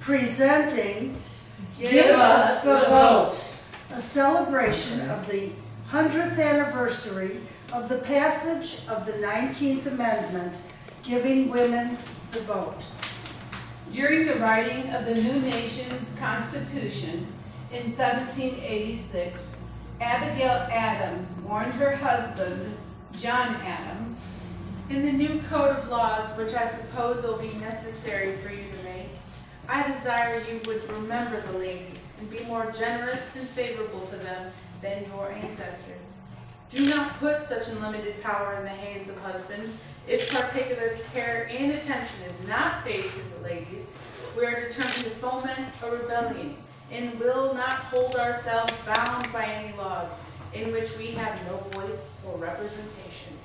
presenting Give Us the Vote, a celebration of the 100th anniversary of the passage of the 19th Amendment, giving women the vote. During the writing of the new nation's Constitution in 1786, Abigail Adams warned her husband, John Adams, "In the new code of laws, which I suppose will be necessary for you to make, I desire you would remember the ladies and be more generous and favorable to them than your ancestors. Do not put such unlimited power in the hands of husbands. If particular care and attention is not paid to the ladies, we are determined to foment a rebellion and will not hold ourselves bound by any laws in which we have no voice or representation."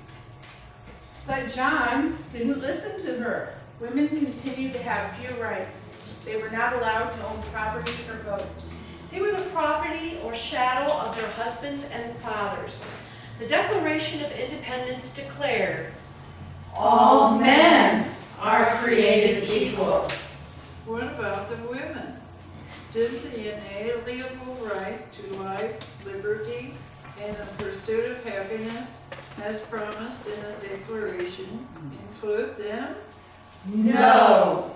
but John didn't listen to her. Women continued to have few rights. They were not allowed to own property or vote. They were the property or chattel of their husbands and fathers. The Declaration of Independence declared, All men are created equal. What about the women? Didn't the inalienable right to life, liberty, and the pursuit of happiness, as promised in the Declaration, include them? No.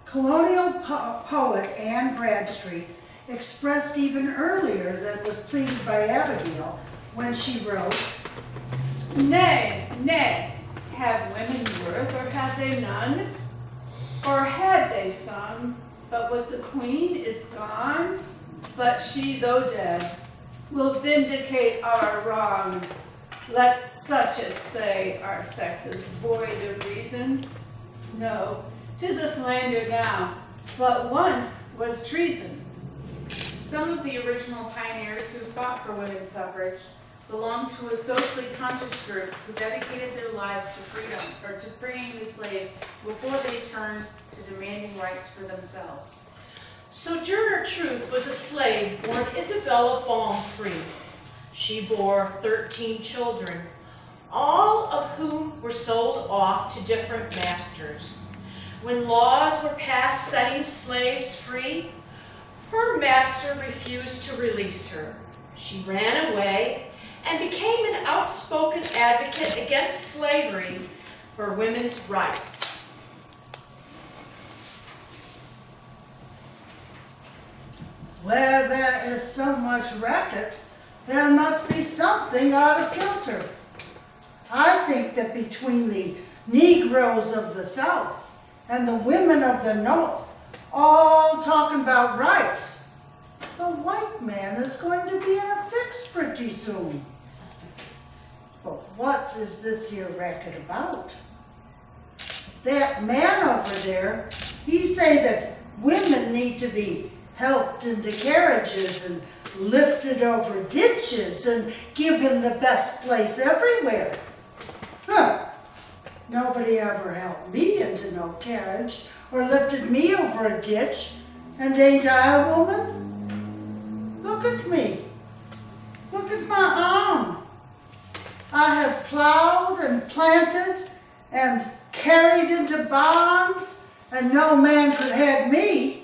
Colonial poet Anne Bradstreet expressed even earlier than was pleaded by Abigail when she wrote, Nay, nay, have women worth, or have they none? Or had they some, but with the queen is gone? But she, though dead, will vindicate our wrong. Let such as say our sex is void of reason. No, 'tis a slander now, but once was treason. Some of the original pioneers who fought for women's suffrage belonged to a socially conscious group who dedicated their lives to freedom, or to freeing the slaves before they turned to demanding rights for themselves. Sojourner Truth was a slave born Isabella Balmfree. She bore 13 children, all of whom were sold off to different masters. When laws were passed setting slaves free, her master refused to release her. She ran away and became an outspoken advocate against slavery for women's rights. Where there is so much racket, there must be something out of kilter. I think that between the Negroes of the South and the women of the North, all talking about rights, the white man is going to be in a fix pretty soon. But what is this here racket about? That man over there, he say that women need to be helped into carriages and lifted over ditches and given the best place everywhere. Huh. Nobody ever helped me into no carriage or lifted me over a ditch, and ain't I a woman? Look at me. Look at my arm. I have plowed and planted and carried into barns, and no man could have me.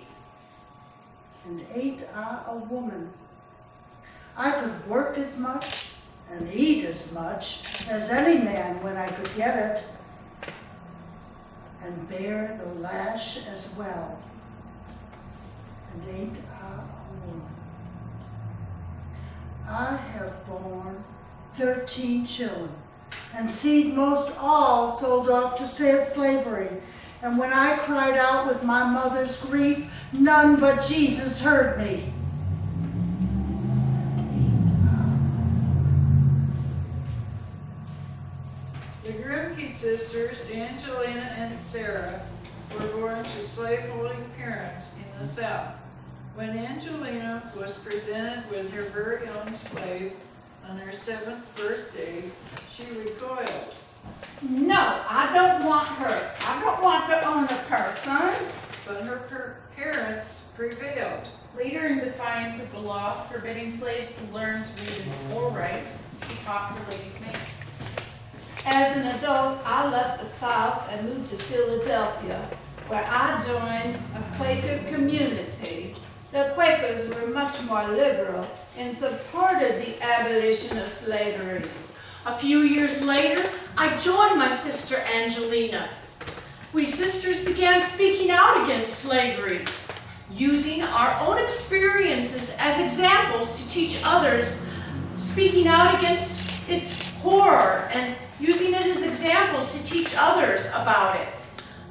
And ain't I a woman? I could work as much and eat as much as any man when I could get it, and bear the lash as well. And ain't I a woman? I have borne 13 children, and seed most all sold off to slavery. And when I cried out with my mother's grief, none but Jesus heard me. The Grimke sisters, Angelina and Sarah, were born to slaveholding parents in the South. When Angelina was presented with her very own slave on her 7th birthday, she recoiled. No, I don't want her. I don't want the owner of her, son. But her parents prevailed. Later, in defiance of the law forbidding slaves to learn to read or write, she taught her lady's maid. As an adult, I left the South and moved to Philadelphia, where I joined a Quaker community. The Quakers were much more liberal and supported the abolition of slavery. A few years later, I joined my sister Angelina. We sisters began speaking out against slavery, using our own experiences as examples to teach others, speaking out against its horror and using it as examples to teach others about it.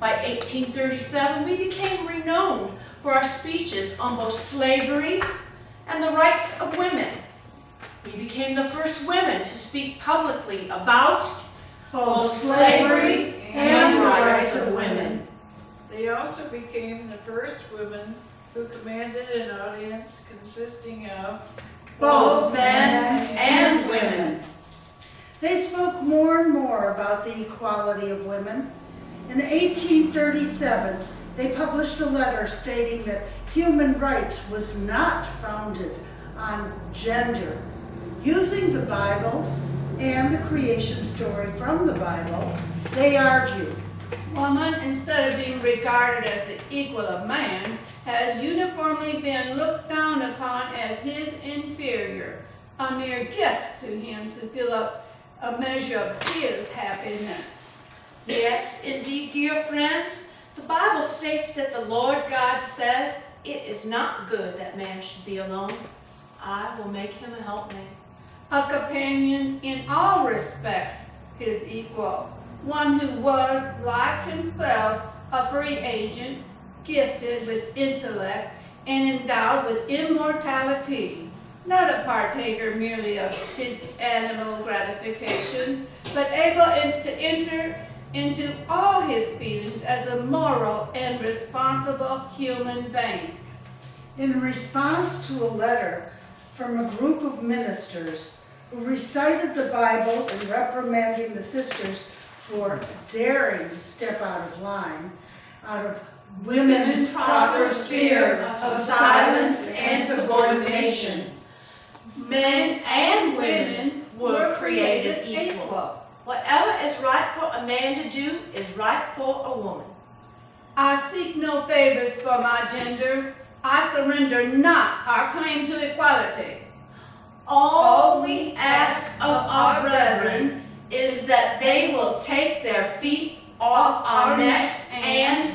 By 1837, we became renowned for our speeches on both slavery and the rights of women. We became the first women to speak publicly about Both slavery and the rights of women. They also became the first women who commanded an audience consisting of Both men and women. They spoke more and more about the equality of women. In 1837, they published a letter stating that human rights was not founded on gender. Using the Bible and the creation story from the Bible, they argued, Woman, instead of being regarded as the equal of man, has uniformly been looked down upon as his inferior, a mere gift to him to fill up a measure of his happiness. Yes, indeed, dear friends, the Bible states that the Lord God said, "It is not good that man should be alone. I will make him a helpmate." A companion in all respects his equal, one who was, like himself, a free agent, gifted with intellect and endowed with immortality, not a partaker merely of his animal gratifications, but able to enter into all his feelings as a moral and responsible human being. in response to a letter from a group of ministers who recited the Bible in reprimanding the sisters for daring to step out of line, out of women's proper sphere of silence and subordination. Men and women were created equal. Whatever is right for a man to do is right for a woman. I seek no favors for my gender. I surrender not our claim to equality. All we ask of our brethren is that they will take their feet off our necks and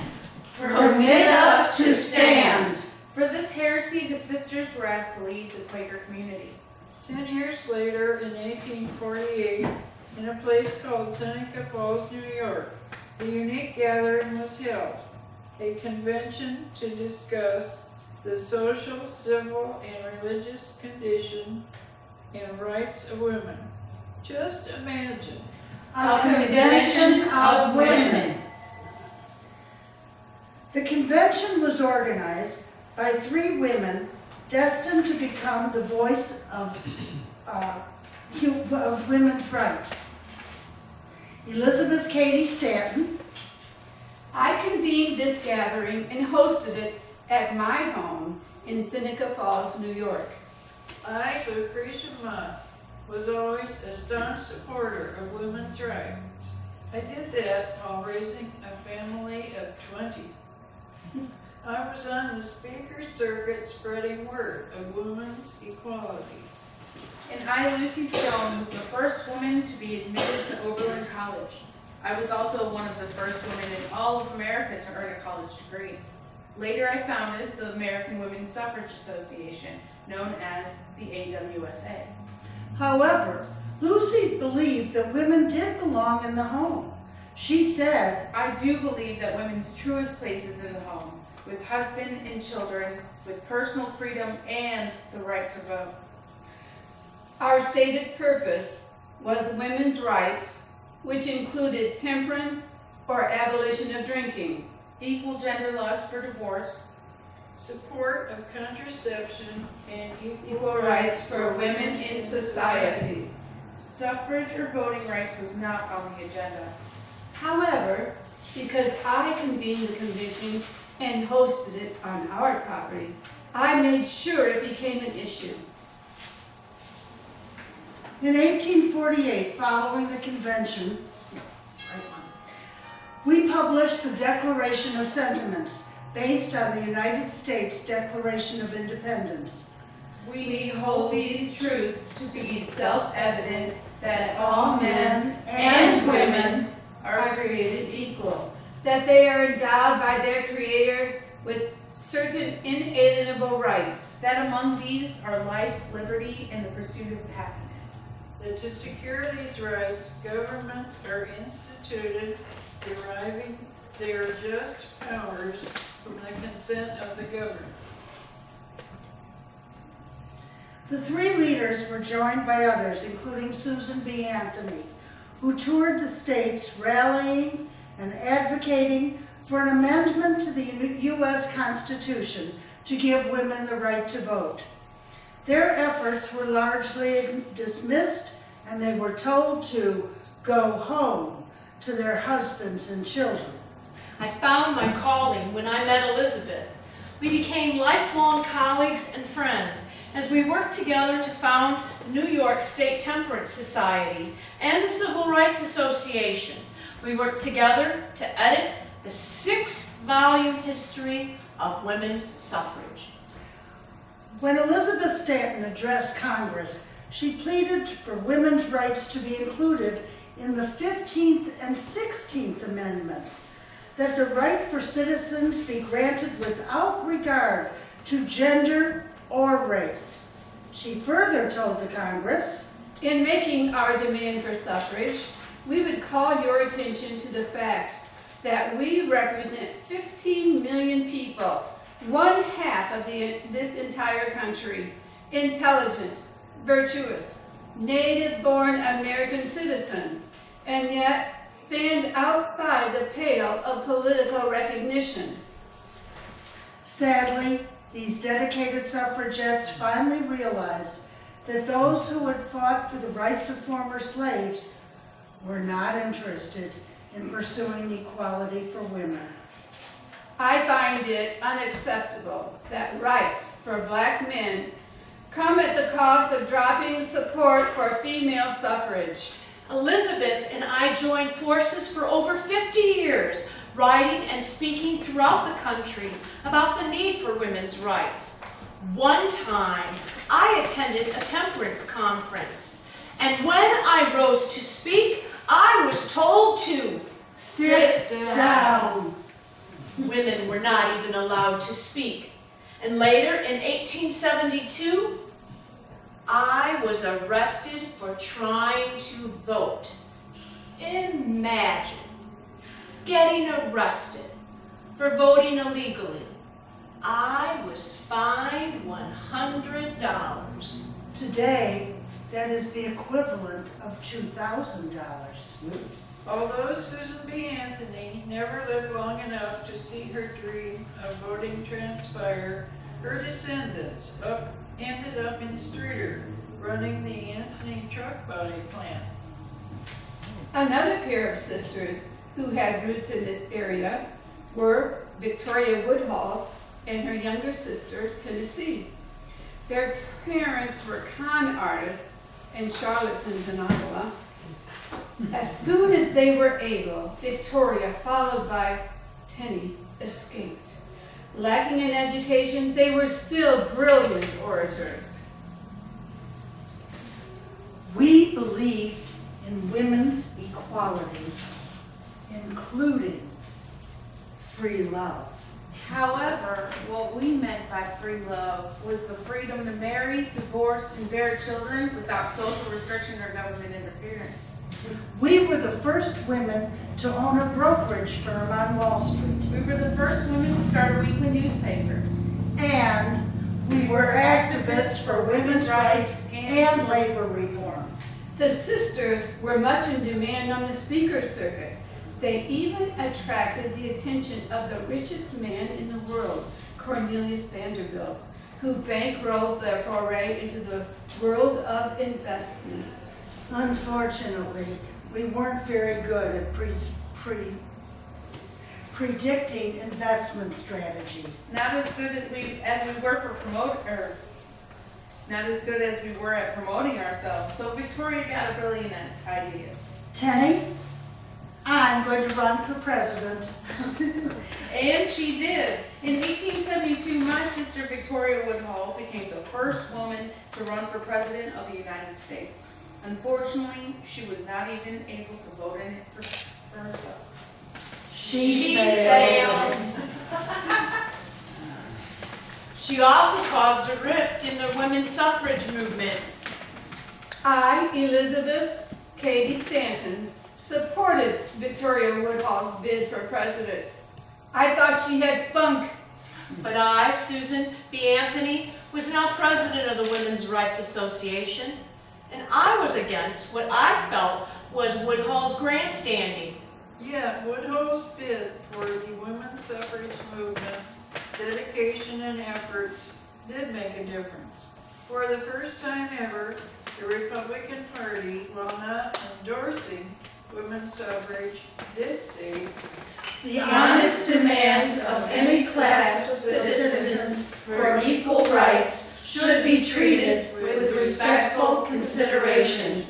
Permit us to stand. For this heresy, the sisters were asked to leave the Quaker community. 10 years later, in 1848, in a place called Seneca Falls, New York, a unique gathering was held, a convention to discuss the social, civil, and religious condition and rights of women. Just imagine. A convention of women. The convention was organized by 3 women destined to become the voice of women's rights. Elizabeth Cady Stanton, I convened this gathering and hosted it at my home in Seneca Falls, New York. I, Lucretia Mott, was always a staunch supporter of women's rights. I did that while raising a family of 20. I was on the speaker circuit spreading word of women's equality. And I, Lucy Stone, was the first woman to be admitted to Oberlin College. I was also one of the first women in all of America to earn a college degree. Later, I founded the American Women's Suffrage Association, known as the AWSA. however, Lucy believed that women did belong in the home. She said, I do believe that women's truest place is in the home, with husband and children, with personal freedom and the right to vote. Our stated purpose was women's rights, which included temperance or abolition of drinking, Equal gender laws for divorce, Support of contraception and equal rights for women in society. suffrage or voting rights was not on the agenda. However, because I convened the convention and hosted it on our property, I made sure it became an issue. In 1848, following the convention, we published the Declaration of Sentiments based on the United States Declaration of Independence. We hold these truths to be self-evident that all men and women are created equal, that they are endowed by their Creator with certain inalienable rights, That among these are life, liberty, and the pursuit of happiness. That to secure these rights, governments are instituted, deriving their just powers from the consent of the governed. The three leaders were joined by others, including Susan B. Anthony, who toured the states rallying and advocating for an amendment to the U.S. Constitution to give women the right to vote. Their efforts were largely dismissed, and they were told to go home to their husbands and children. I found my calling when I met Elizabeth. We became lifelong colleagues and friends as we worked together to found New York State Temperance Society and the Civil Rights Association. We worked together to edit the 6-volume history of women's suffrage. When Elizabeth Stanton addressed Congress, she pleaded for women's rights to be included in the 15th and 16th Amendments, that the right for citizens be granted without regard to gender or race. She further told the Congress, in making our demand for suffrage, we would call your attention to the fact that we represent 15 million people, 1/2 of this entire country, intelligent, virtuous, native-born American citizens, and yet stand outside the pale of political recognition. sadly, these dedicated suffragettes finally realized that those who had fought for the rights of former slaves were not interested in pursuing equality for women. I find it unacceptable that rights for black men come at the cost of dropping support for female suffrage. Elizabeth and I joined forces for over 50 years, writing and speaking throughout the country about the need for women's rights. One time, I attended a temperance conference, and when I rose to speak, I was told to Sit down. Women were not even allowed to speak. And later, in 1872, I was arrested for trying to vote. Imagine getting arrested for voting illegally. I was fined $100. Today, that is the equivalent of $2,000. Although Susan B. Anthony never lived long enough to see her dream of voting transpire, her descendants ended up in Streator, running the Anthony truck body plant. Another pair of sisters who had roots in this area were Victoria Woodhull and her younger sister, Tennessee. Their parents were con artists and charlatans in Iowa. As soon as they were able, Victoria, followed by Tenny, escaped. Lacking in education, they were still brilliant orators. We believed in women's equality, including free love. However, what we meant by free love was the freedom to marry, divorce, and bear children without social restriction or government interference. We were the first women to own a brokerage firm on Wall Street. We were the first women to start a weekly newspaper. And we were activists for women's rights and labor reform. The sisters were much in demand on the speaker circuit. They even attracted the attention of the richest man in the world, Cornelius Vanderbilt, who bankrolled their foray into the world of investments. Unfortunately, we weren't very good at predicting investment strategy. Not as good as we were for not as good as we were at promoting ourselves. So Victoria got a brilliant idea. Tenny, I'm going to run for president. And she did. In 1872, my sister Victoria Woodhull became the first woman to run for president of the United States. Unfortunately, she was not even able to vote in it for herself. She failed. She also caused a rift in the women's suffrage movement. I, Elizabeth Cady Stanton, supported Victoria Woodhull's bid for president. I thought she had spunk. But I, Susan B. Anthony, was now president of the Women's Rights Association, and I was against what I felt was Woodhull's grandstanding. Yeah, Woodhull's bid for the women's suffrage movement's dedication and efforts did make a difference. For the first time ever, the Republican Party, while not endorsing women's suffrage, did state, The honest demands of semi-class citizens for equal rights should be treated with respectful consideration.